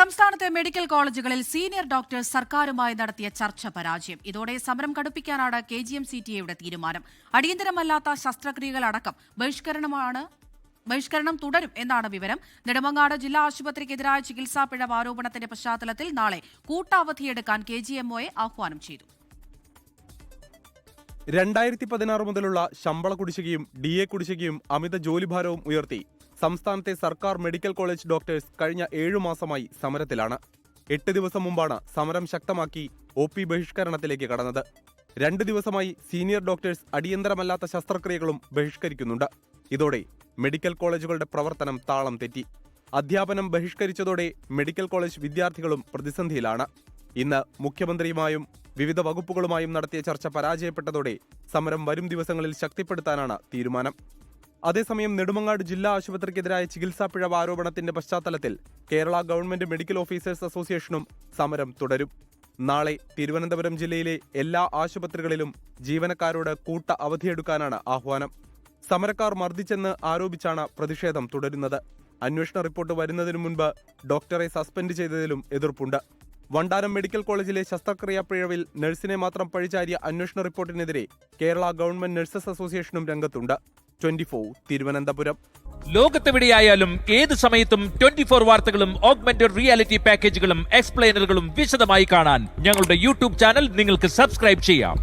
സംസ്ഥാനത്തെ മെഡിക്കൽ കോളേജുകളിൽ senior doctors സർക്കാരുമായി നടത്തിയ ചർച്ച പരാജയം. ഇതോടെ സമരം കടുപ്പിക്കാനാണ് KGM-CTA തീരുമാനം. അടിയന്തരമല്ലാത്ത ശസ്ത്രക്രിയകളടക്കം ബഹിഷ്കരണം തുടരും എന്നാണ് വിവരം. നെടുമങ്ങാട് ജില്ലാ ആശുപത്രിക്കെതിരായ ചികിത്സാ പിഴവ് ആരോപണത്തിന്റെ പശ്ചാത്തലത്തിൽ നാളെ കൂട്ടവധിയെടുക്കാൻ KGMO ആഹ്വാനം ചെയ്തു. 2016 മുതലുള്ള ശമ്പള കുടിശ്ശികയും DA കുടിശ്ശികയും അമിത ജോലിഭാരവും ഉയർത്തി സംസ്ഥാനത്തെ സർക്കാർ മെഡിക്കൽ കോളേജ് ഡോക്ടേഴ്സ് കഴിഞ്ഞ 7 മാസമായി സമരത്തിലാണ്. 8 ദിവസം മുമ്പാണ് സമരം ശക്തമാക്കി OP ബഹിഷ്കരണത്തിലേക്ക് കടന്നത്. 2 ദിവസമായി സീനിയർ ഡോക്ടേഴ്സ് അടിയന്തരമല്ലാത്ത ശസ്ത്രക്രിയകളും ബഹിഷ്കരിക്കുന്നുണ്ട്. ഇതോടെ മെഡിക്കൽ കോളേജുകളുടെ പ്രവർത്തനം താളം തെറ്റി. അധ്യാപനം ബഹിഷ്കരിച്ചതോടെ മെഡിക്കൽ കോളേജ് വിദ്യാർത്ഥികളും പ്രതിസന്ധിയിലാണ്. ഇന്ന് മുഖ്യമന്ത്രിയുമായും വിവിധ വകുപ്പുകളുമായും നടത്തിയ ചർച്ച പരാജയപ്പെട്ടതോടെ സമരം വരും ദിവസങ്ങളിൽ ശക്തിപ്പെടുത്താനാണ് തീരുമാനം. അതേസമയം നെടുമങ്ങാട് ജില്ലാ ആശുപത്രിക്കെതിരായ ചികിത്സാ പിഴവ് ആരോപണത്തിന്റെ പശ്ചാത്തലത്തിൽ കേരള ഗവൺമെന്റ് മെഡിക്കൽ ഓഫീസേഴ്സ് അസോസിയേഷനും സമരം തുടരും. നാളെ തിരുവനന്തപുരം ജില്ലയിലെ എല്ലാ ആശുപത്രികളിലും ജീവനക്കാരോട് കൂട്ട അവധിയെടുക്കാനാണ് ആഹ്വാനം. സമരക്കാർ മർദ്ദിച്ചെന്ന് ആരോപിച്ചാണ് പ്രതിഷേധം തുടരുന്നത്. അന്വേഷണ റിപ്പോർട്ട് വരുന്നതിനു മുൻപ് ഡോക്ടറെ സസ്പെൻഡ് ചെയ്തതിലും എതിർപ്പുണ്ട്. വണ്ടാനം മെഡിക്കൽ കോളേജിലെ ശസ്ത്രക്രിയാ പിഴവിൽ നഴ്സിനെ മാത്രം പഴിചാരിയ അന്വേഷണ റിപ്പോർട്ടിനെതിരെ കേരള ഗവൺമെന്റ് നഴ്സസ് അസോസിയേഷനും രംഗത്തുണ്ട്. 24 തിരുവനന്തപുരം. ലോകത്തെവിടെയായാലും ഏത് സമയത്തും 24 വാർത്തകളും ഓഗ്മെന്റഡ് റിയാലിറ്റി പാക്കേജുകളും എക്സ്പ്ലെയിനറുകളും വിശദമായി കാണാൻ ഞങ്ങളുടെ YouTube ചാനൽ നിങ്ങൾക്ക് സബ്സ്ക്രൈബ് ചെയ്യാം.